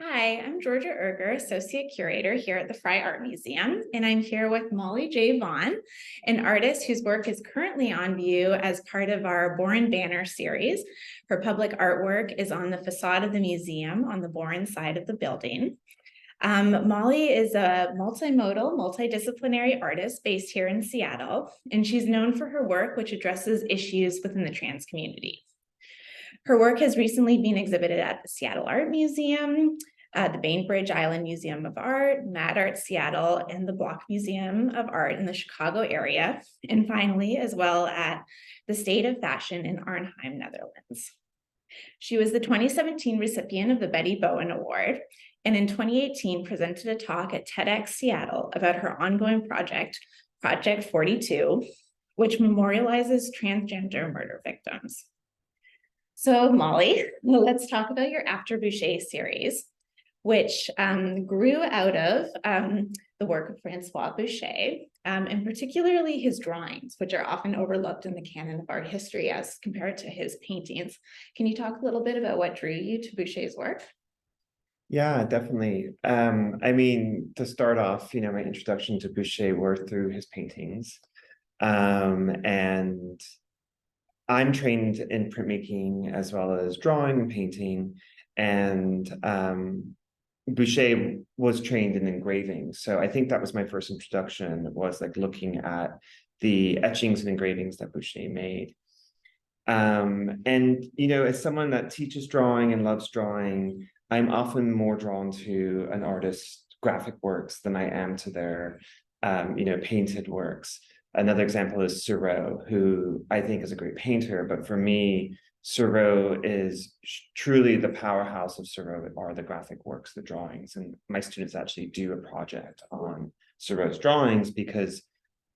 Hi, I'm Georgia Erger, Associate Curator here at the Frye Art Museum, and I'm here with Molly Jae Vaughan, an artist whose work is currently on view as part of our Boren Banner Series. Her public artwork is on the facade of the museum on the Boren side of the building. Molly is a multimodal, multidisciplinary artist based here in Seattle, and she's known for her work which addresses issues within the trans community. Her work has recently been exhibited at the Seattle Art Museum, the Bainbridge Island Museum of Art, Mad Art Seattle, and the Block Museum of Art in the Chicago area, and finally, as well at the State of Fashion in Arnhem, Netherlands. She was the 2017 recipient of the Betty Bowen Award, and in 2018 presented a talk at TEDx Seattle about her ongoing project, Project 42, which memorializes transgender murder victims. So Molly, let's talk about your After Boucher series, which grew out of the work of Francois Boucher, and particularly his drawings, which are often overlooked in the canon of art history as compared to his paintings. Can you talk a little bit about what drew you to Boucher's work? Yeah, definitely. I mean, to start off, my introduction to Boucher were through his paintings. And I'm trained in printmaking as well as drawing and painting. And Boucher was trained in engraving. So I think that was my first introduction, was like looking at the etchings and engravings that Boucher made. And as someone that teaches drawing and loves drawing, I'm often more drawn to an artist's graphic works than I am to their painted works. Another example is Seurat, who I think is a great painter, but for me, Seurat is truly the powerhouse of Seurat are the graphic works, the drawings. And my students actually do a project on Seurat's drawings because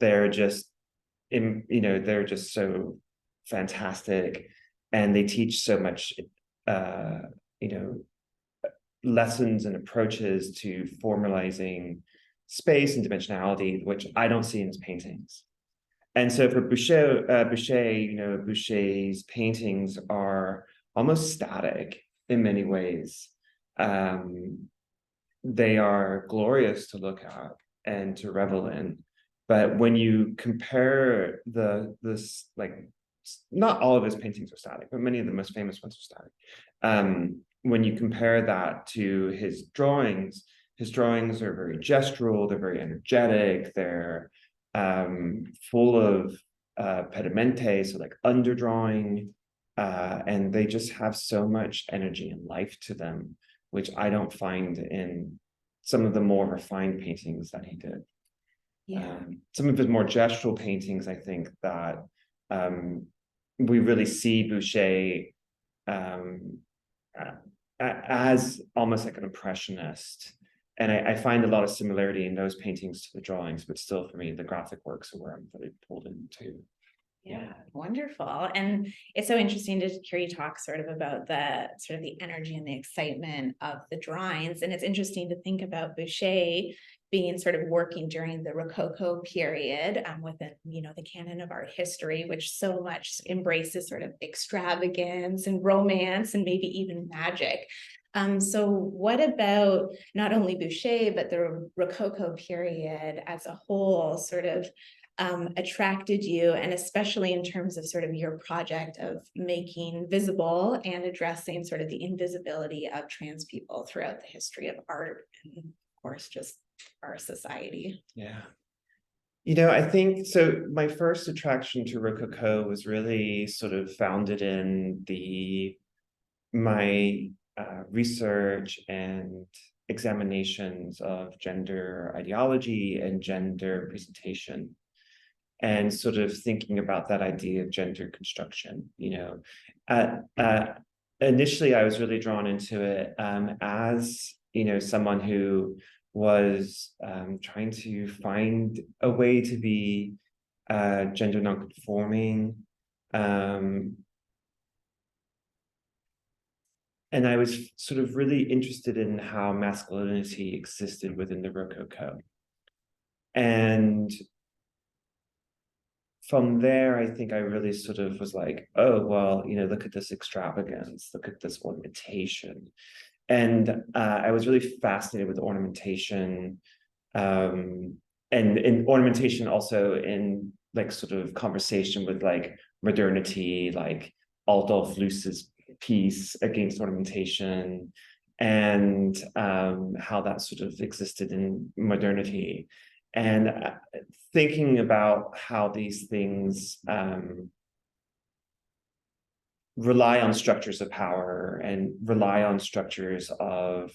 they're just they're just so fantastic, and they teach so much lessons and approaches to formalizing space and dimensionality, which I don't see in his paintings. And so for Boucher, Boucher's paintings are almost static in many ways. They are glorious to look at and to revel in. But when you compare this, like, not all of his paintings are static, but many of the most famous ones are static. When you compare that to his drawings are very gestural, they're very energetic, they're full of pedimento, so like underdrawing, and they just have so much energy and life to them, which I don't find in some of the more refined paintings that he did. Yeah. Some of his more gestural paintings, I think that we really see Boucher as almost like an impressionist. And I find a lot of similarity in those paintings to the drawings, but still for me, the graphic works are where I'm really pulled into. Yeah, wonderful. And it's so interesting to hear you talk sort of about the sort of the energy and the excitement of the drawings. And it's interesting to think about Boucher being sort of working during the Rococo period within, the canon of art history, which so much embraces sort of extravagance and romance and maybe even magic. So what about not only Boucher, but the Rococo period as a whole sort of attracted you, and especially in terms of sort of your project of making visible and addressing sort of the invisibility of trans people throughout the history of art and, of course, just our society? Yeah. I think so. My first attraction to Rococo was really sort of founded in my research and examinations of gender ideology and gender presentation, and sort of thinking about that idea of gender construction. Initially I was really drawn into it as someone who was trying to find a way to be gender nonconforming, and I was sort of really interested in how masculinity existed within the Rococo. And from there, I think I really sort of was like, oh, well, look at this extravagance, look at this ornamentation. And I was really fascinated with ornamentation, and ornamentation also in like sort of conversation with like modernity, like Adolf Loos's piece against ornamentation, and how that sort of existed in modernity, and thinking about how these things rely on structures of power and rely on structures of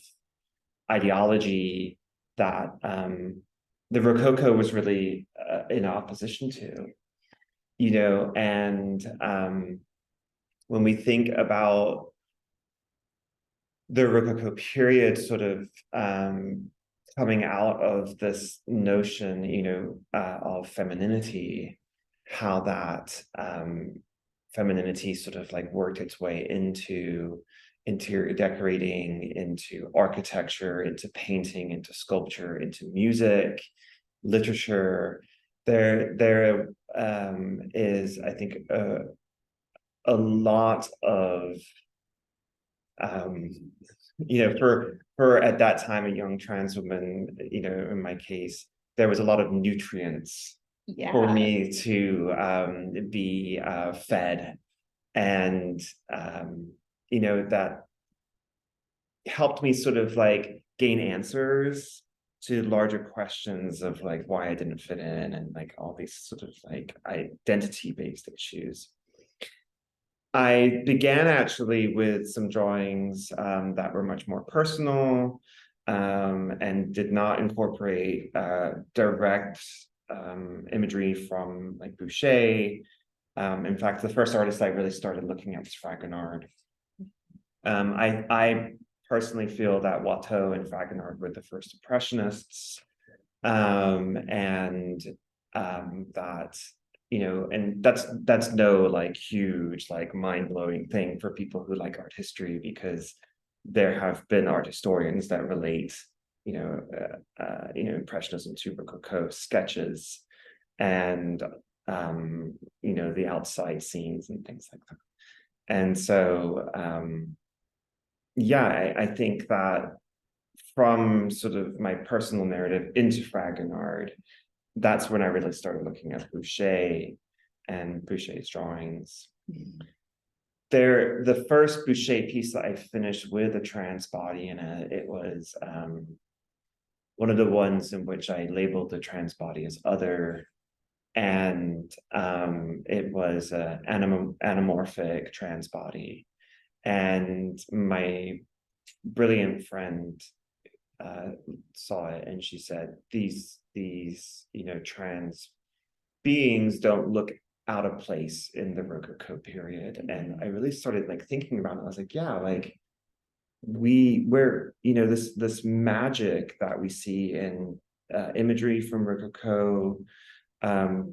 ideology that the Rococo was really in opposition to, and when we think about the Rococo period sort of coming out of this notion, of femininity, how that femininity sort of like worked its way into interior decorating, into architecture, into painting, into sculpture, into music, literature. There is, I think, a lot of for at that time a young trans woman, in my case, there was a lot of nutrients for me to be fed, and that helped me sort of like gain answers to larger questions of like why I didn't fit in, and like all these sort of like identity-based issues. I began actually with some drawings that were much more personal, and did not incorporate direct imagery from like Boucher. In fact, the first artist I really started looking at was Fragonard. I personally feel that Watteau and Fragonard were the first impressionists, and that, and that's no like huge like mind-blowing thing for people who like art history, because there have been art historians that relate impressionism to Rococo sketches, and the outside scenes and things like that. And so I think that from sort of my personal narrative into Fragonard, that's when I really started looking at Boucher and Boucher's drawings. The first Boucher piece that I finished with a trans body in it, it was one of the ones in which I labeled the trans body as other, and it was an anamorphic trans body. And my brilliant friend saw it, and she said, these trans beings don't look out of place in the Rococo period. And I really started like thinking about it. I was like, yeah, like we're this magic that we see in imagery from Rococo,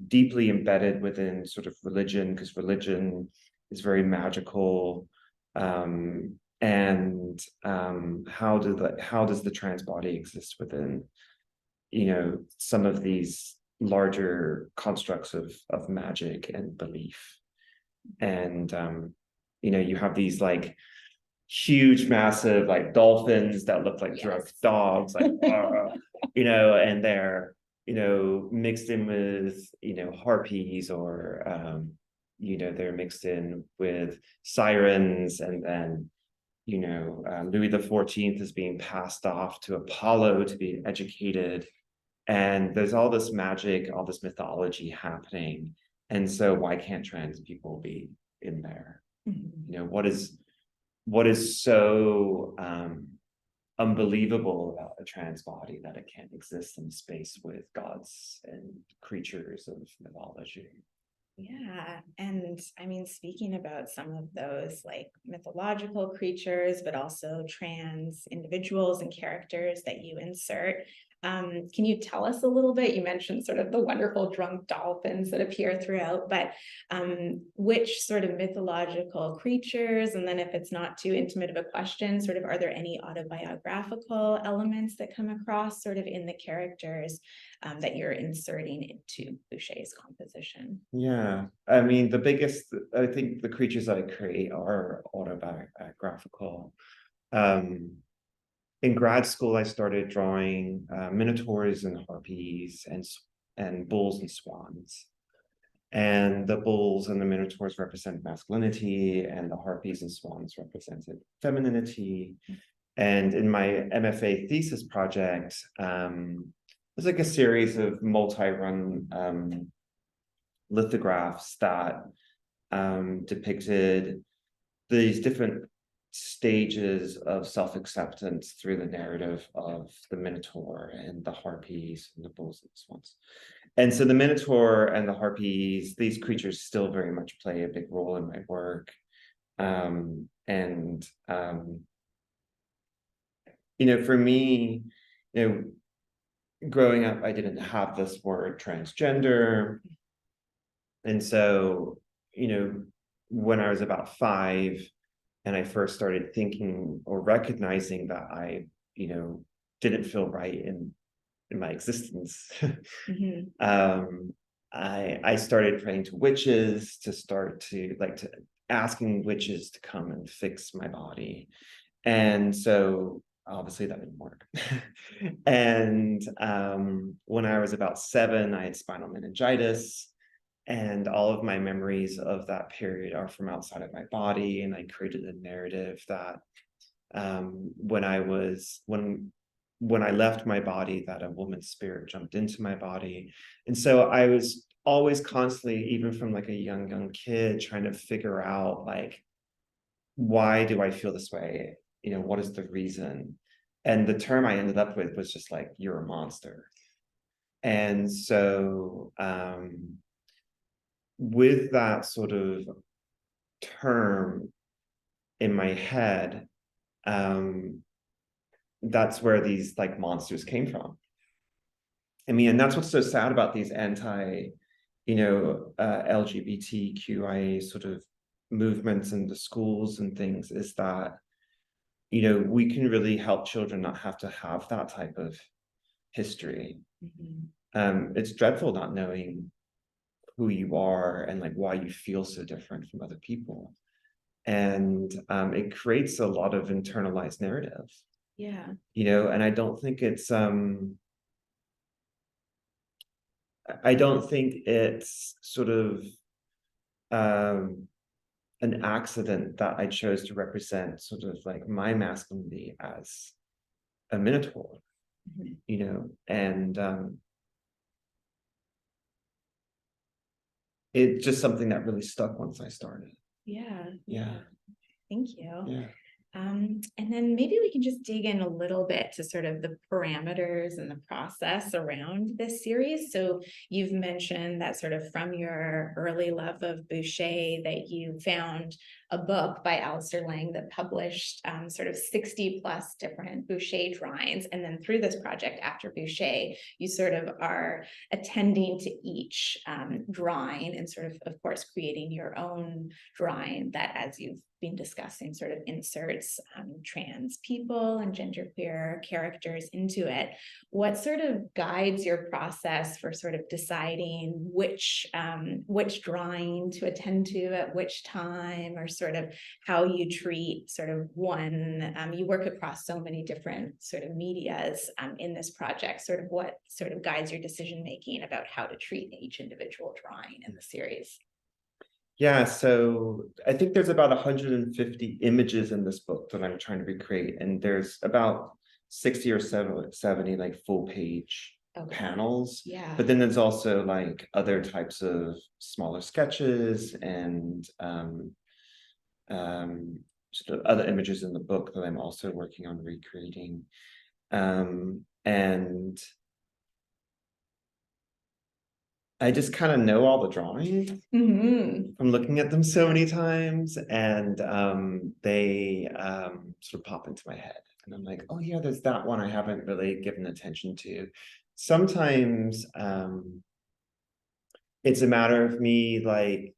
deeply embedded within sort of religion, because religion is very magical. And how does the trans body exist within some of these larger constructs of magic and belief? And you have these like huge massive like dolphins that look like drunk dogs, like and they're mixed in with harpies, or they're mixed in with sirens, and then Louis XIV is being passed off to Apollo to be educated, and there's all this magic, all this mythology happening. And so why can't trans people be in there? What is so unbelievable about a trans body that it can't exist in space with gods and creatures of mythology? Yeah. And I mean, speaking about some of those like mythological creatures, but also trans individuals and characters that you insert, can you tell us a little bit? You mentioned sort of the wonderful drunk dolphins that appear throughout, but which sort of mythological creatures, and then if it's not too intimate of a question, sort of are there any autobiographical elements that come across sort of in the characters that you're inserting into Boucher's composition? Yeah, I mean, I think the creatures that I create are autobiographical. in grad school, I started drawing minotaurs and harpies and bulls and swans. And the bulls and the minotaurs represent masculinity, and the harpies and swans represented femininity. And in my MFA thesis project, it was like a series of multi-run lithographs that depicted these different stages of self-acceptance through the narrative of the Minotaur and the harpies and the bulls and the swans. And so the Minotaur and the harpies, these creatures still very much play a big role in my work. For me, growing up, I didn't have this word transgender. And so, when I was about 5, and I first started thinking or recognizing that I, didn't feel right in my existence. Mm-hmm. I started praying to witches to asking witches to come and fix my body. And so obviously that didn't work. And when I was about 7, I had spinal meningitis. And all of my memories of that period are from outside of my body. And I created a narrative that when I left my body, that a woman's spirit jumped into my body. And so I was always constantly, even from like a young kid, trying to figure out why do I feel this way? What is the reason? And the term I ended up with was just like, you're a monster. And so with that sort of term in my head, that's where these monsters came from. I mean, and that's what's so sad about these LGBTQIA sort of movements in the schools and things, is that we can really help children not have to have that type of history. Mm-hmm. It's dreadful not knowing who you are and why you feel so different from other people, and it creates a lot of internalized narrative. Yeah. And I don't think it's sort of an accident that I chose to represent sort of my masculinity as a minotaur. Mm-hmm. And it's just something that really stuck once I started. Yeah. Thank you. Yeah. And then maybe we can just dig in a little bit to sort of the parameters and the process around this series. So you've mentioned that sort of from your early love of Boucher that you found a book by Alistair Lang that published sort of 60 plus different Boucher drawings. And then through this project after Boucher, you sort of are attending to each drawing and sort of course, creating your own drawing that, as you've been discussing, sort of inserts trans people and genderqueer characters into it. What sort of guides your process for sort of deciding which drawing to attend to at which time, or sort of how you treat sort of one? You work across so many different sort of medias in this project. Sort of what sort of guides your decision making about how to treat each individual drawing in the series? Yeah, so I think there's about 150 images in this book that I'm trying to recreate, and there's about 60 or 70 full page panels. Yeah. But then there's also other types of smaller sketches and sort of other images in the book that I'm also working on recreating. And I just kind of know all the drawings. Mm-hmm. from looking at them so many times, and they sort of pop into my head, and I'm like, oh yeah, there's that one I haven't really given attention to. Sometimes it's a matter of me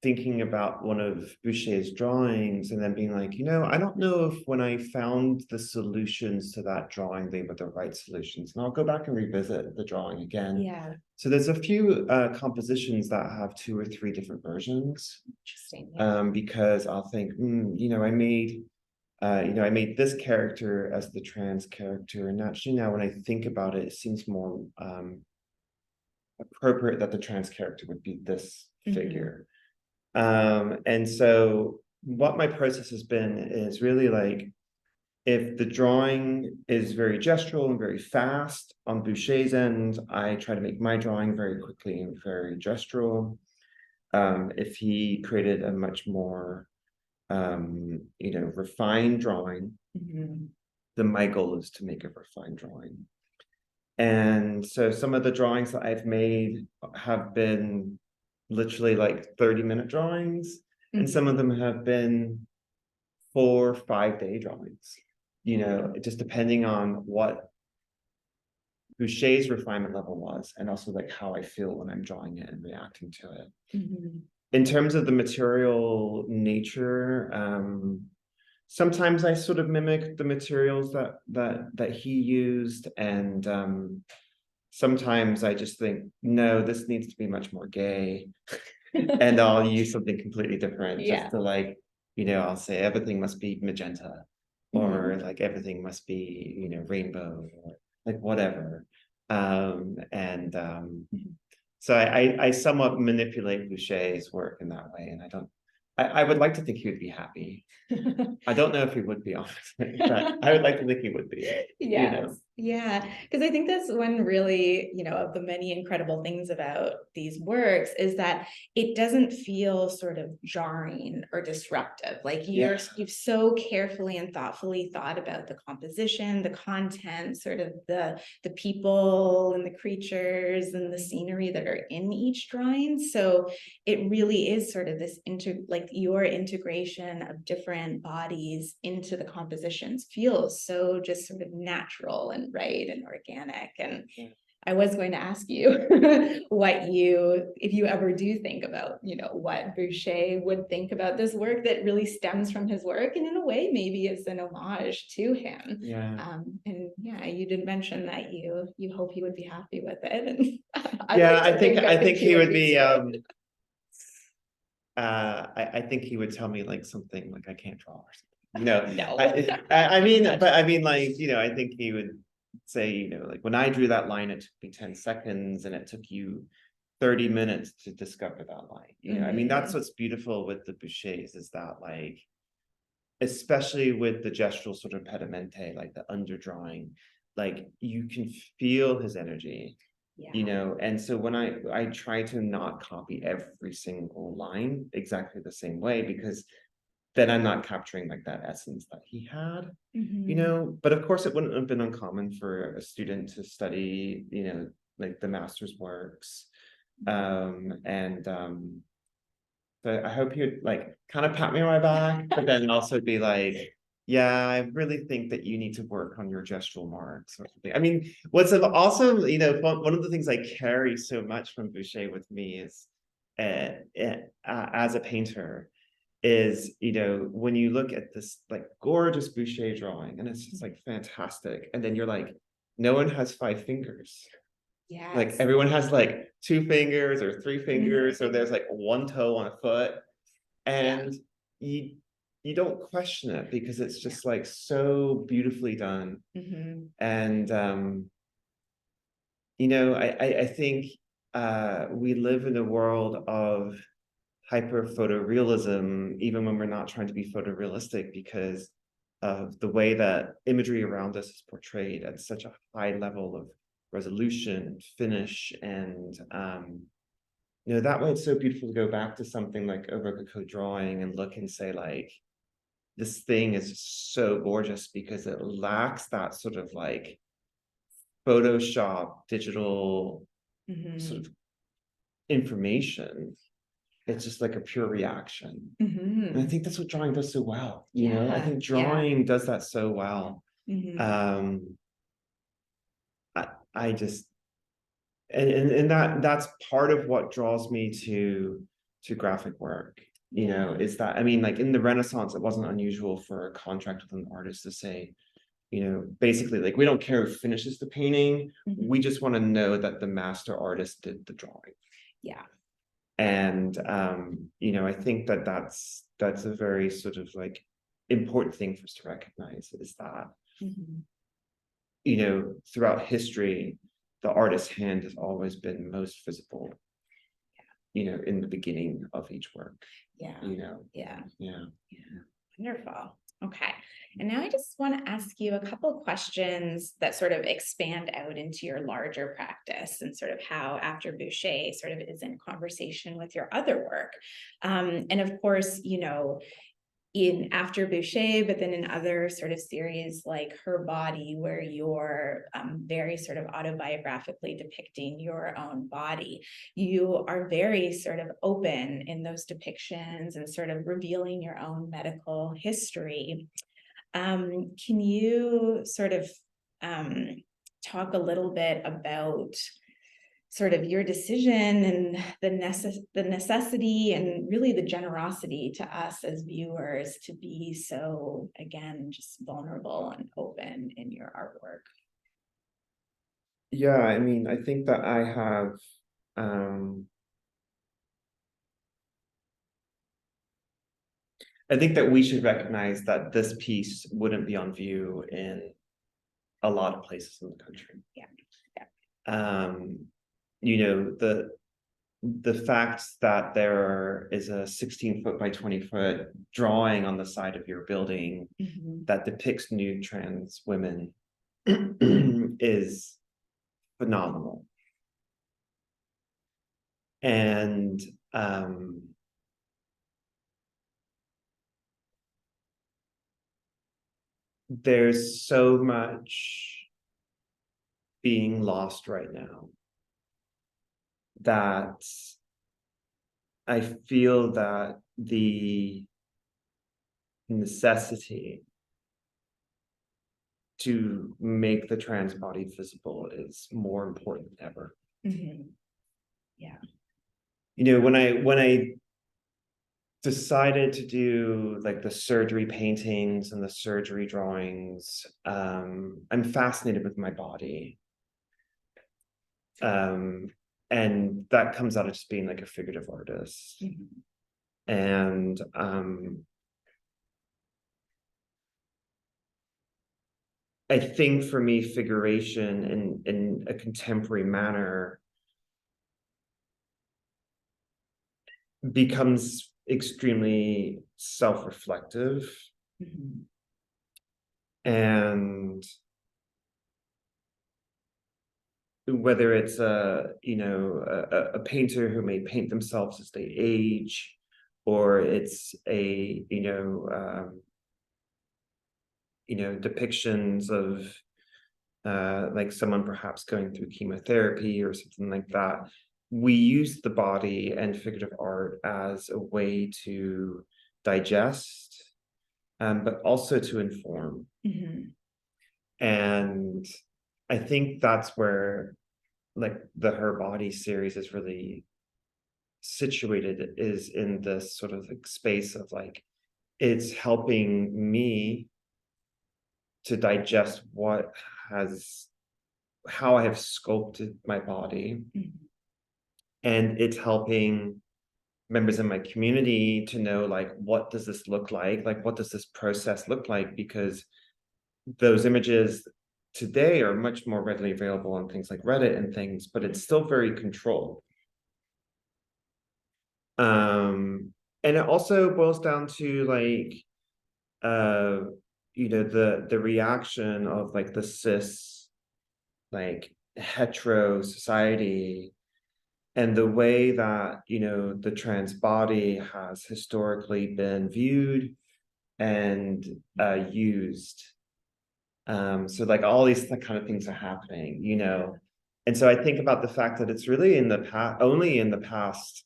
thinking about one of Boucher's drawings and then being like, I don't know if when I found the solutions to that drawing, they were the right solutions. And I'll go back and revisit the drawing again. Yeah. So there's a few compositions that have 2 or 3 different versions. Interesting. Yeah. Because I'll think, I made I made this character as the trans character, and actually now when I think about it, it seems more appropriate that the trans character would be this figure. And so what my process has been is really like, if the drawing is very gestural and very fast on Boucher's end, I try to make my drawing very quickly and very gestural. If he created a much more refined drawing, then my goal is to make a refined drawing. And so some of the drawings that I've made have been literally like 30-minute drawings, and some of them have been 4 or 5 day drawings, just depending on what Boucher's refinement level was, and also like how I feel when I'm drawing it and reacting to it. In terms of the material nature, sometimes I sort of mimic the materials that he used, and sometimes I just think, no, this needs to be much more gay, and I'll use something completely different, just to like, I'll say everything must be magenta, or like everything must be, rainbow, or like whatever. So I somewhat manipulate Boucher's work in that way, and I would like to think he would be happy. I don't know if he would be, honestly, but I would like to think he would be. Yes. Yeah, because I think that's one really, of the many incredible things about these works is that it doesn't feel sort of jarring or disruptive. Like you've so carefully and thoughtfully thought about the composition, the content, sort of the people and the creatures and the scenery that are in each drawing. So it really is sort of this your integration of different bodies into the compositions feels so just sort of natural and right and organic. And I was going to ask you if you ever do think about, what Boucher would think about this work that really stems from his work, and in a way maybe is an homage to him. And you did mention that you hope he would be happy with it, and I think he would be. I think he would tell me like something like I can't draw or something. No, I mean, like, I think he would say, like, when I drew that line, it took me 10 seconds and it took you 30 minutes to discover that line. I mean, that's what's beautiful with the Bouchers, is that, like, especially with the gestural sort of pedimento, like the underdrawing, like you can feel his energy. And so when I try to not copy every single line exactly the same way, because then I'm not capturing like that essence that he had, but of course it wouldn't have been uncommon for a student to study, like the master's works. So I hope you'd like kind of pat me on my back, but then also be like, yeah, I really think that you need to work on your gestural marks or something. I mean, what's also, one of the things I carry so much from Boucher with me is, as a painter, is, when you look at this like gorgeous Boucher drawing and it's just like fantastic, and then you're like, no one has 5 fingers. Like everyone has like 2 fingers or 3 fingers, or there's like 1 toe on a foot, and you don't question it because it's just like so beautifully done. And I think we live in a world of hyper photorealism, even when we're not trying to be photorealistic, because of the way that imagery around us is portrayed at such a high level of resolution, finish, and that way it's so beautiful to go back to something like a Rococo drawing and look and say, like, this thing is so gorgeous because it lacks that sort of like Photoshop digital sort of information. It's just like a pure reaction. And I think that's what drawing does so well. I think drawing does that so well. I just, and that's part of what draws me to graphic work, is that, I mean, like in the Renaissance, it wasn't unusual for a contract with an artist to say, basically, like, we don't care who finishes the painting, we just want to know that the master artist did the drawing. And I think that's a very sort of like important thing for us to recognize is that, Mhm. throughout history, the artist's hand has always been most visible, in the beginning of each work, Yeah. Yeah. Yeah. Yeah. Wonderful. Okay. And now I just want to ask you a couple of questions that sort of expand out into your larger practice and sort of how After Boucher sort of is in conversation with your other work. And of course, in After Boucher, but then in other sort of series like Her Body, where you're very sort of autobiographically depicting your own body, you are very sort of open in those depictions and sort of revealing your own medical history. Can you sort of talk a little bit about sort of your decision and the necessity and really the generosity to us as viewers to be so, again, just vulnerable and open in your artwork? Yeah, I mean, I think that I think that we should recognize that this piece wouldn't be on view in a lot of places in the country. Yeah. The fact that there is a 16-foot by 20-foot drawing on the side of your building that depicts nude trans women is phenomenal. And there's so much being lost right now that I feel that the necessity to make the trans body visible is more important than ever. Yeah. When I decided to do like the surgery paintings and the surgery drawings, I'm fascinated with my body. And that comes out of just being like a figurative artist. And I think for me, figuration in a contemporary manner becomes extremely self-reflective. And whether it's a painter who may paint themselves as they age, or it's a depictions of like someone perhaps going through chemotherapy or something like that, we use the body and figurative art as a way to digest, but also to inform. And I think that's where like the Her Body series is really situated, is in this sort of like space of like, it's helping me to digest how I have sculpted my body. And it's helping members in my community to know, like, what does this look like? Like, what does this process look like? Because those images today are much more readily available on things like Reddit and things, but it's still very controlled. And it also boils down to like, the reaction of like the cis, like hetero society, and the way that, the trans body has historically been viewed and used. So like all these kind of things are happening, And so I think about the fact that it's really only in the past,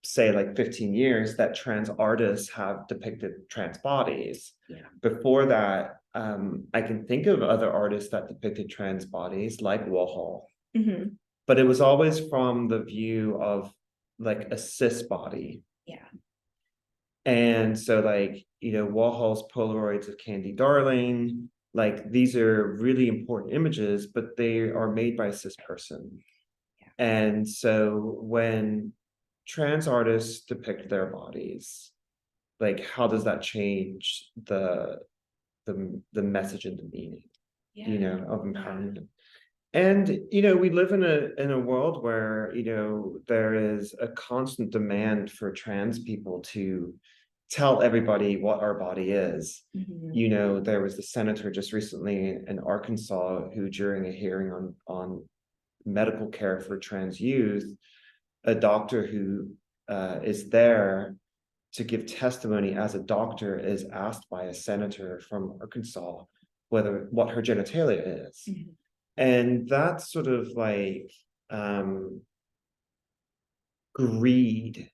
say like 15 years, that trans artists have depicted trans bodies. Before that, I can think of other artists that depicted trans bodies, like Warhol. But it was always from the view of like a cis body. And so like, Warhol's Polaroids of Candy Darling, like these are really important images, but they are made by a cis person. And so when trans artists depict their bodies, like, how does that change the message and the meaning, you know, of empowerment? And, you know, we live in a world where, you know, there is a constant demand for trans people to tell everybody what our body is. You know, there was the senator just recently in Arkansas who, during a hearing on medical care for trans youth, a doctor who is there to give testimony as a doctor is asked by a senator from Arkansas what her genitalia is. And that's sort of like greed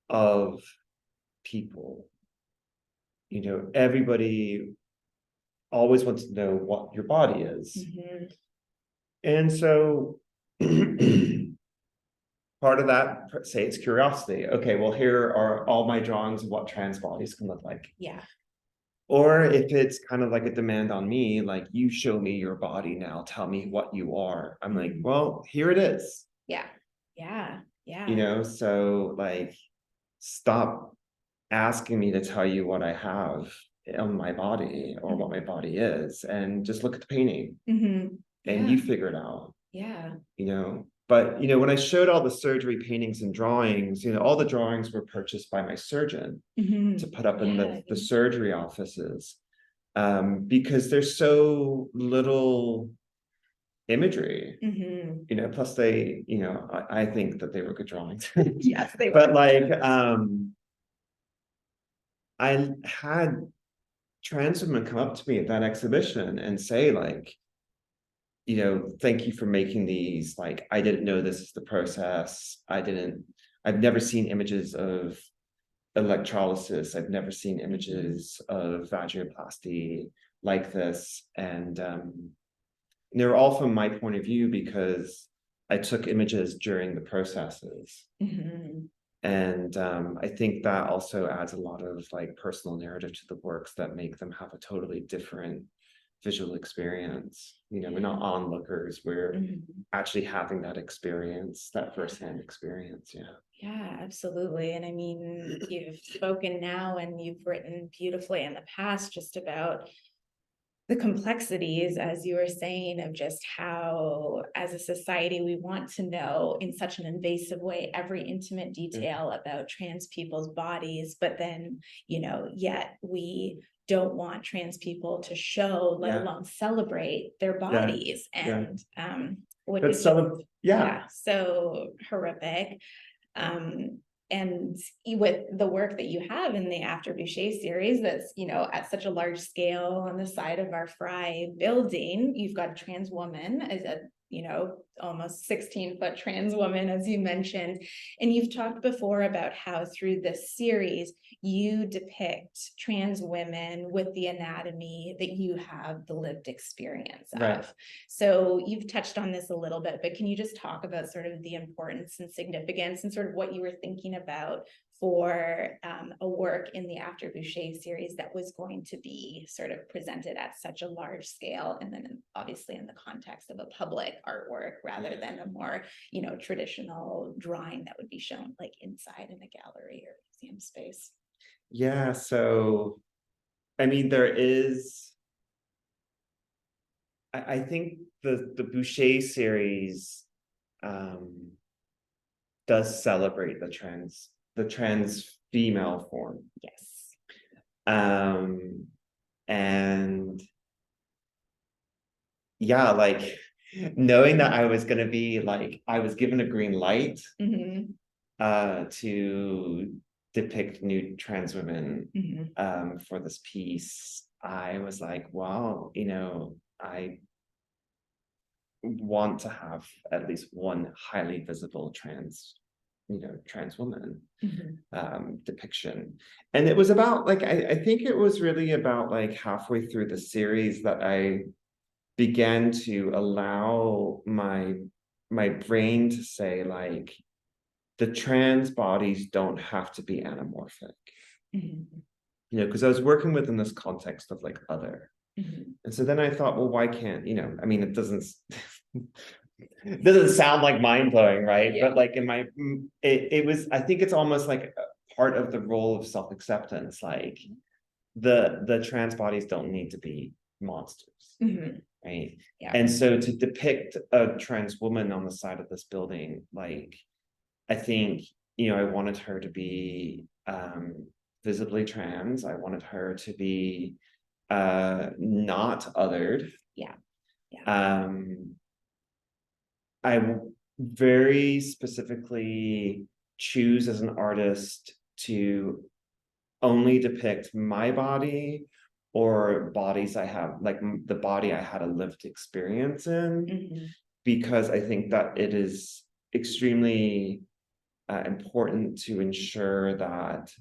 of people. You know, everybody always wants to know what your body is. And so part of that, say it's curiosity. Okay, well, here are all my drawings of what trans bodies can look like. Yeah. Or if it's kind of like a demand on me, like, you show me your body now, tell me what you are. I'm like, well, here it is. Yeah. Yeah. Yeah. You know, so like, stop asking me to tell you what I have on my body or what my body is, and just look at the painting and you figure it out. Yeah. You know, but, you know, when I showed all the surgery paintings and drawings, you know, all the drawings were purchased by my surgeon to put up in the surgery offices, because there's so little imagery, you know, plus they, you know, I think that they were good drawings. Yes, they were. But like, I had trans women come up to me at that exhibition and say, like, you know, thank you for making these. Like, I didn't know this is the process. I've never seen images of electrolysis. I've never seen images of vaginoplasty like this. And they're all from my point of view because I took images during the processes. And I think that also adds a lot of like personal narrative to the works that make them have a totally different visual experience. You know, we're not onlookers, we're actually having that experience, that firsthand experience. Yeah, absolutely. And I mean, you've spoken now and you've written beautifully in the past just about the complexities, as you were saying, of just how, as a society, we want to know in such an invasive way every intimate detail about trans people's bodies, but then, you know, yet we don't want trans people to show, let alone celebrate their bodies. And which is so horrific. And with the work that you have in the After Boucher series, that's, you know, at such a large scale on the side of our Frye building, you've got a trans woman as a, you know, almost 16-foot trans woman, as you mentioned. And you've talked before about how through this series, you depict trans women with the anatomy that you have the lived experience of. So you've touched on this a little bit, but can you just talk about sort of the importance and significance and sort of what you were thinking about for a work in the After Boucher series that was going to be sort of presented at such a large scale, and then obviously in the context of a public artwork rather than a more, you know, traditional drawing that would be shown like inside in a gallery or museum space? Yeah, so I mean, there is, I think the Boucher series does celebrate the trans female form. Yes. And yeah, like, knowing that I was gonna be like, I was given a green light to depict nude trans women for this piece, I was like, wow, you know, I want to have at least one highly visible trans woman depiction. And it was about like, I think it was really about like halfway through the series that I began to allow my brain to say, like, the trans bodies don't have to be anamorphic. You know, because I was working within this context of like other. And so then I thought, well, why can't, you know, I mean, it doesn't sound like mind-blowing, right? But like in my, it was, I think it's almost like part of the role of self-acceptance. Like the trans bodies don't need to be monsters, right? Yeah. And so to depict a trans woman on the side of this building, like, I think, I wanted her to be visibly trans. I wanted her to be not othered. Yeah. I very specifically choose as an artist to only depict my body or bodies I have, like the body I had a lived experience in, because I think that it is extremely important to ensure that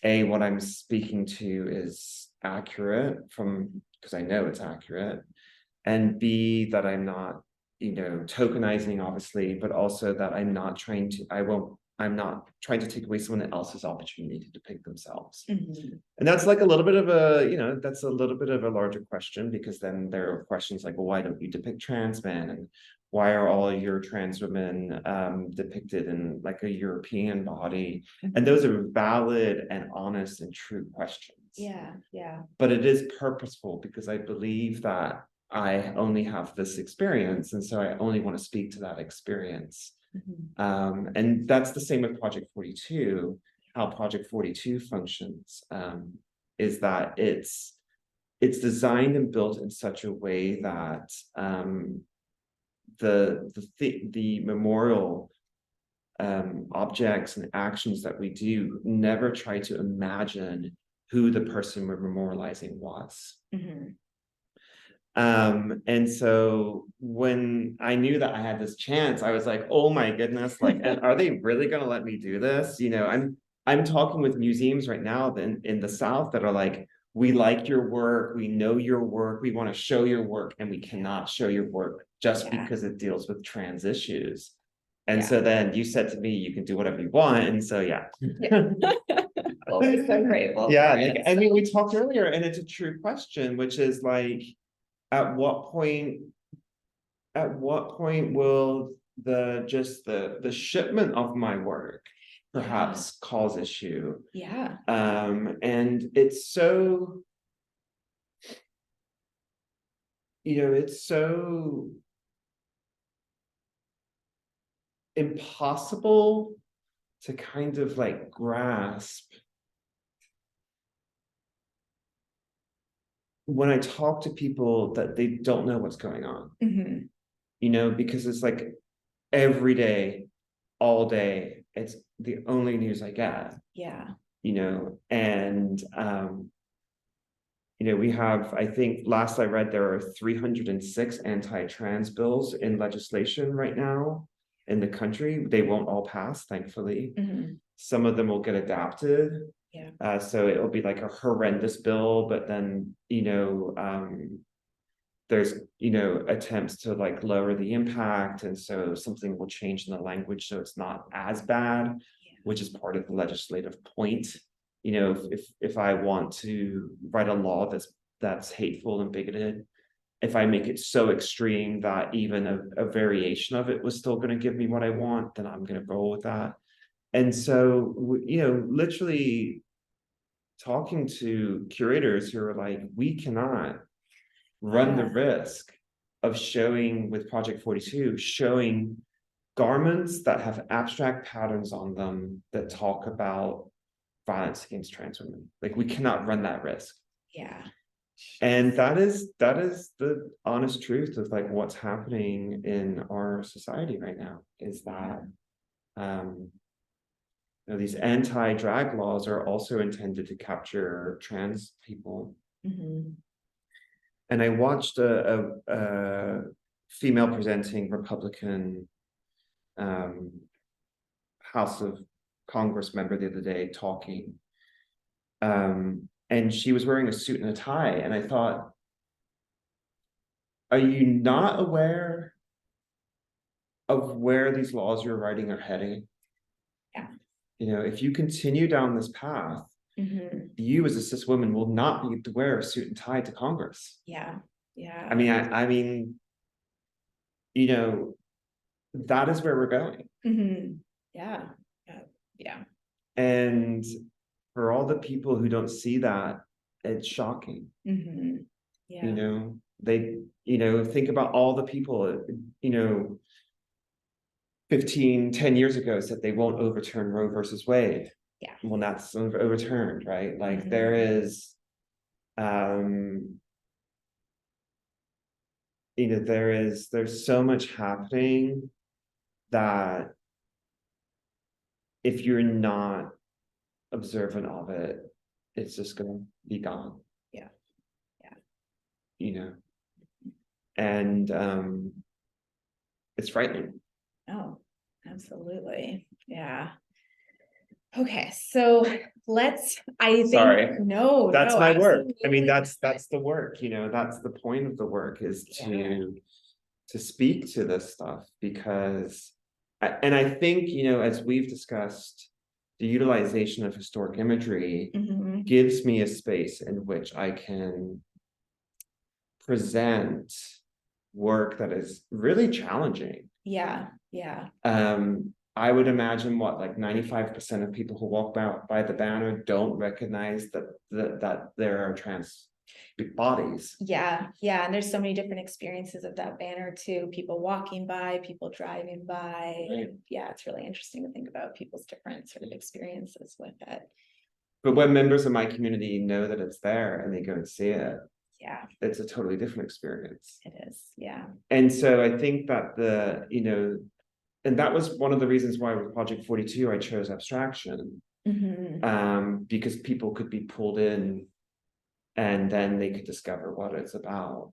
what I'm speaking to is accurate because I know it's accurate, and B, that I'm not, tokenizing, obviously, but also that I'm not trying to take away someone else's opportunity to depict themselves. And that's like a little bit of a larger question, because then there are questions like, well, why don't you depict trans men? And why are all your trans women depicted in like a European body? And those are valid and honest and true questions. Yeah. But it is purposeful, because I believe that I only have this experience, and so I only want to speak to that experience. And that's the same with Project 42. How Project 42 functions is that it's designed and built in such a way that the memorial objects and actions that we do never try to imagine who the person we're memorializing was. And so when I knew that I had this chance, I was like, oh my goodness, like, and are they really going to let me do this? I'm talking with museums right now in the South that are like, we like your work, we know your work, we want to show your work, and we cannot show your work just because it deals with trans issues. And so then you said to me, you can do whatever you want. And so, Well, we're so grateful. We talked earlier, and it's a true question, which is like, at what point will the shipment of my work perhaps cause issue? And it's so, it's so impossible to kind of like grasp when I talk to people that they don't know what's going on, because it's like every day, all day, it's the only news I get. And we have, I think last I read, there are 306 anti-trans bills in legislation right now in the country. They won't all pass, thankfully. Some of them will get adapted. So it'll be like a horrendous bill, but then, there's, attempts to like lower the impact. And so something will change in the language so it's not as bad, which is part of the legislative point. If I want to write a law that's hateful and bigoted, if I make it so extreme that even a variation of it was still going to give me what I want, then I'm going to roll with that. And so, literally talking to curators who are like, we cannot run the risk of showing, with Project 42, showing garments that have abstract patterns on them that talk about violence against trans women. Like, we cannot run that risk. And that is the honest truth of like what's happening in our society right now, is that these anti-drag laws are also intended to capture trans people. And I watched a female presenting Republican House of Congress member the other day talking, and she was wearing a suit and a tie, and I thought, are you not aware of where these laws you're writing are heading? If you continue down this path, you as a cis woman will not be able to wear a suit and tie to Congress. I mean, that is where we're going. And for all the people who don't see that, it's shocking. Yeah. They, think about all the people, 10 years ago said they won't overturn Roe versus Wade. Yeah. Well, that's overturned, right? Like there is, there's so much happening that if you're not observant of it, it's just gonna be gone. Yeah. And it's frightening. Oh, absolutely. Yeah. Okay, so Sorry. no, That's no, my work. I mean, absolutely. that's the work, that's the point of the work, is to speak to this stuff, because and I think, as we've discussed, the utilization of historic imagery gives me a space in which I can present work that is really challenging. Yeah. I would imagine like 95% of people who walk by the banner don't recognize that there are trans bodies. Yeah. And there's so many different experiences of that banner too. People walking by, people driving by. Right. Yeah, it's really interesting to think about people's different sort of experiences with it. But when members of my community know that it's there and they go and see it, yeah, it's a totally different experience. It is. Yeah. And so I think that and that was one of the reasons why with Project 42 I chose abstraction, because people could be pulled in and then they could discover what it's about.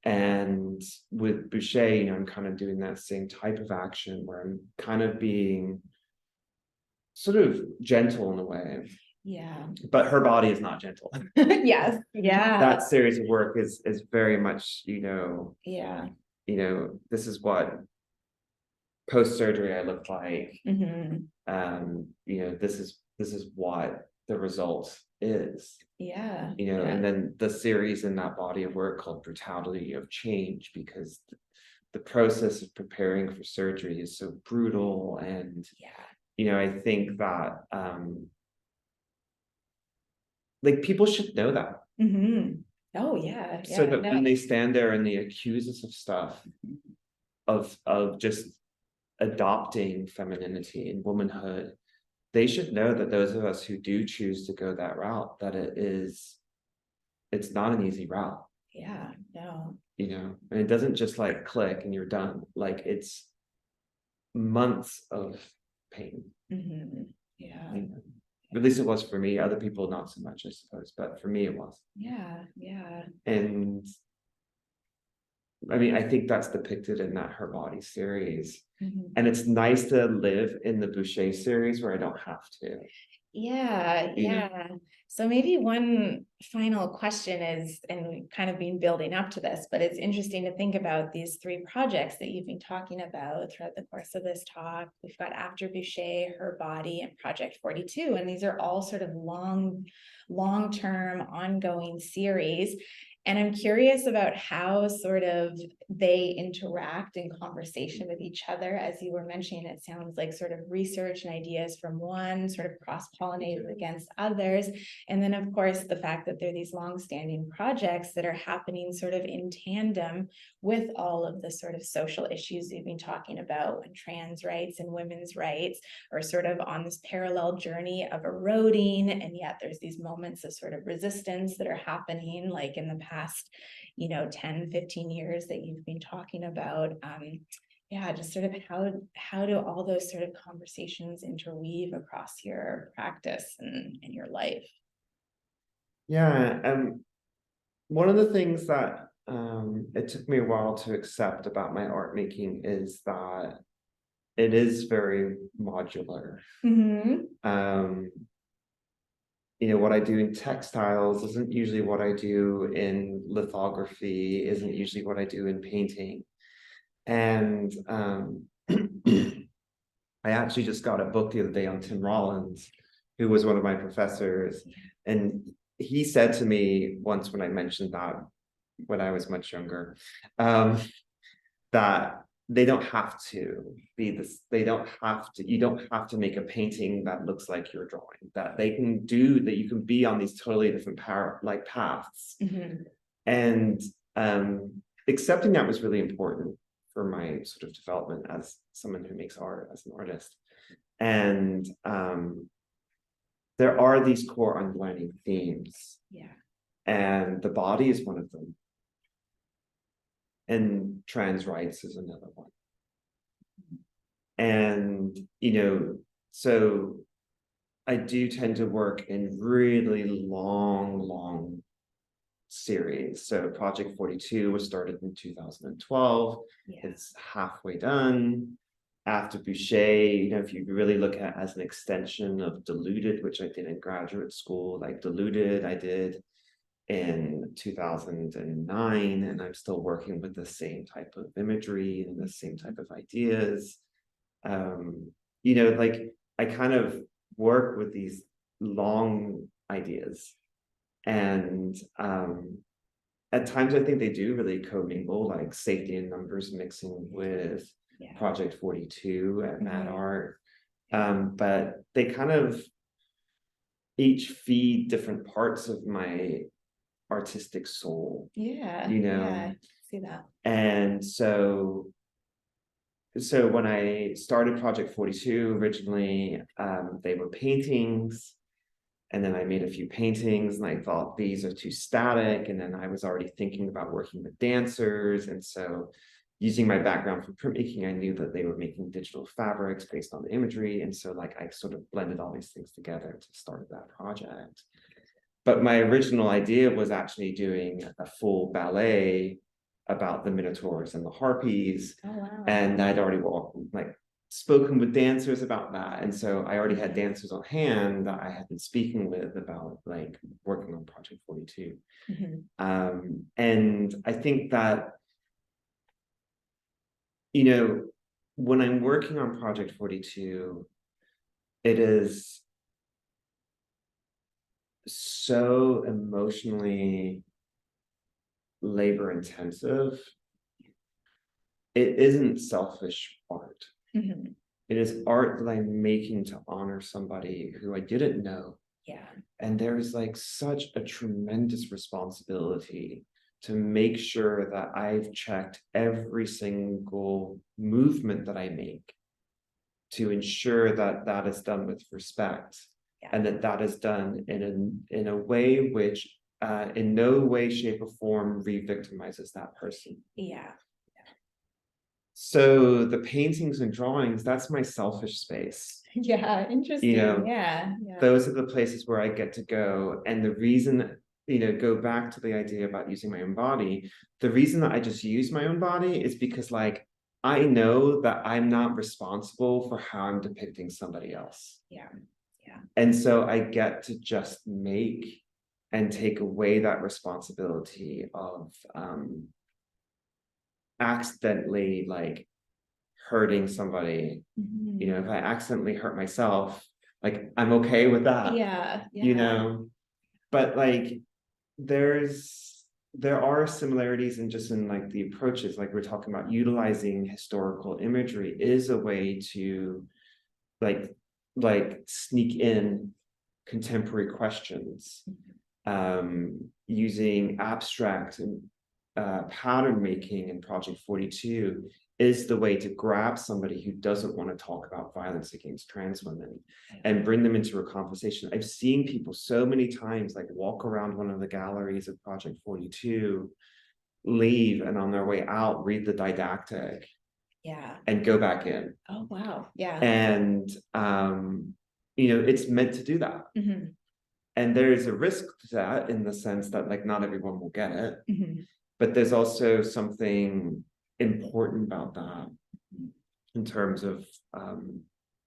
And with Boucher, I'm kind of doing that same type of action where I'm kind of being sort of gentle in a way. Yeah. But her body is not gentle. Yes. Yeah. That series of work is very much, yeah. This is what post-surgery I look like. This is what the result is. Yeah. And then the series in that body of work called Brutality of Change, because the process of preparing for surgery is so brutal. And I think that like people should know that. Oh yeah. So that when they stand there and they accuse us of stuff, of just adopting femininity and womanhood, they should know that those of us who do choose to go that route, that it's not an easy route. Yeah, no. And it doesn't just like click and you're done. Like it's months of pain. Yeah. At least it was for me. Other people not so much, I suppose, but for me it was. Yeah. And I mean, I think that's depicted in that Her Body series. And it's nice to live in the Boucher series where I don't have to. Yeah. So maybe one final question is, and we've kind of been building up to this, but it's interesting to think about these three projects that you've been talking about throughout the course of this talk. We've got After Boucher, Her Body, and Project 42, and these are all sort of long-term ongoing series. And I'm curious about how sort of they interact in conversation with each other. As you were mentioning, it sounds like sort of research and ideas from one sort of cross-pollinated against others. And then, of course, the fact that they're these long-standing projects that are happening sort of in tandem with all of the sort of social issues we've been talking about, when trans rights and women's rights are sort of on this parallel journey of eroding. And yet there's these moments of sort of resistance that are happening, like in the past 10, 15 years that you've been talking about. Just sort of how do all those sort of conversations interweave across your practice and your life? One of the things that it took me a while to accept about my art making is that it is very modular. What I do in textiles isn't usually what I do in lithography, isn't usually what I do in painting. And I actually just got a book the other day on Tim Rollins, who was one of my professors. And he said to me once when I mentioned that when I was much younger, that they don't have to be this, you don't have to make a painting that looks like your drawing, that they can do, that you can be on these totally different paths. And accepting that was really important for my sort of development as someone who makes art, as an artist. And there are these core underlining themes. And the body is one of them. And trans rights is another one. And, so I do tend to work in really long series. So Project 42 was started in 2012. It's halfway done. After Boucher, if you really look at it as an extension of Diluted, which I did in graduate school, like Diluted, I did in 2009, and I'm still working with the same type of imagery and the same type of ideas. Like I kind of work with these long ideas, and at times I think they do really commingle, like Safety in Numbers mixing with Project 42 at Mad Art, but they kind of each feed different parts of my artistic soul. See that. And so when I started Project 42 originally, they were paintings, and then I made a few paintings and I thought these are too static, and then I was already thinking about working with dancers, and so using my background from printmaking, I knew that they were making digital fabrics based on the imagery, and so like I sort of blended all these things together to start that project. But my original idea was actually doing a full ballet about the Minotaurs and the Harpies. And I'd already spoken with dancers about that. And so I already had dancers on hand that I had been speaking with about like working on Project 42. And I think that, when I'm working on Project 42, it is so emotionally labor intensive. It isn't selfish art. It is art that I'm making to honor somebody who I didn't know. And there's like such a tremendous responsibility to make sure that I've checked every single movement that I make to ensure that that is done with respect. And that is done in a way which in no way, shape, or form re-victimizes that person. So the paintings and drawings, that's my selfish space. Interesting. Those are the places where I get to go. And the reason, go back to the idea about using my own body, the reason that I just use my own body is because like I know that I'm not responsible for how I'm depicting somebody else. And so I get to just make and take away that responsibility of accidentally like hurting somebody. If I accidentally hurt myself, like I'm okay with that. But like there are similarities in just in like the approaches, like we're talking about utilizing historical imagery is a way to like sneak in contemporary questions. Using abstract and pattern making in Project 42 is the way to grab somebody who doesn't want to talk about violence against trans women and bring them into a conversation. I've seen people so many times like walk around one of the galleries of Project 42, leave, and on their way out read the didactic and go back in. And it's meant to do that. And there is a risk to that in the sense that like not everyone will get it. But there's also something important about that in terms of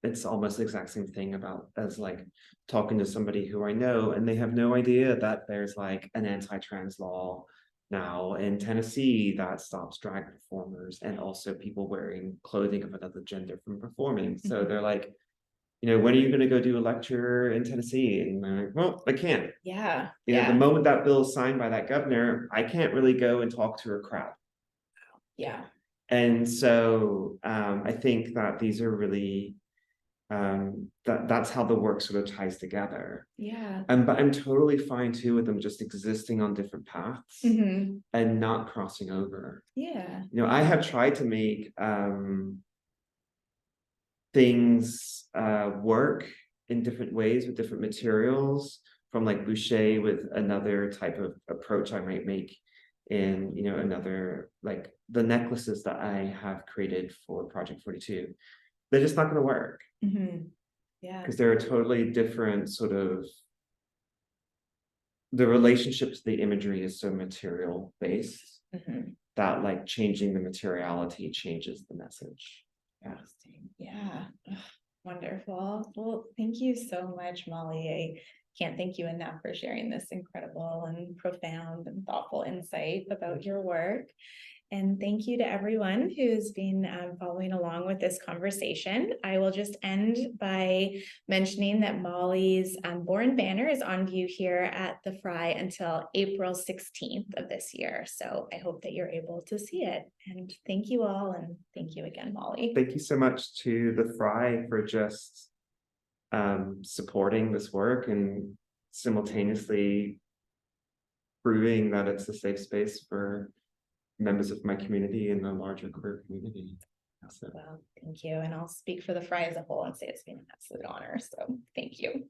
it's almost the exact same thing about as like talking to somebody who I know and they have no idea that there's like an anti-trans law now in Tennessee that stops drag performers and also people wearing clothing of another gender from performing. So they're like, when are you going to go do a lecture in Tennessee? And they're like, well, I can't. The moment that bill is signed by that governor, I can't really go and talk to a crowd. And so I think that these are really that's how the work sort of ties together. Yeah. But I'm totally fine too with them just existing on different paths Mhm. and not crossing over. Yeah. You know, I have tried to make things work in different ways with different materials, from like Boucher with another type of approach I might make in, you know, another, like the necklaces that I have created for Project 42. They're just not going to work Mhm. Yeah. because they're a totally different sort of, the relationship to the imagery is so material based Mhm. that like changing the materiality changes the message. Yeah. Interesting. Yeah. Ugh, wonderful. Well, thank you so much, Molly. I can't thank you enough for sharing this incredible and profound and thoughtful insight about your work. And thank you to everyone who's been following along with this conversation. I will just end by mentioning that Molly's Boren Banner is on view here at the Frye until April 16th of this year. So I hope that you're able to see it. And thank you all. And thank you again, Molly. Thank you so much to the Frye for just supporting this work and simultaneously proving that it's a safe space for members of my community and the larger queer community. So. Well, thank you. And I'll speak for the Frye as a whole and say it's been an absolute honor. So thank you.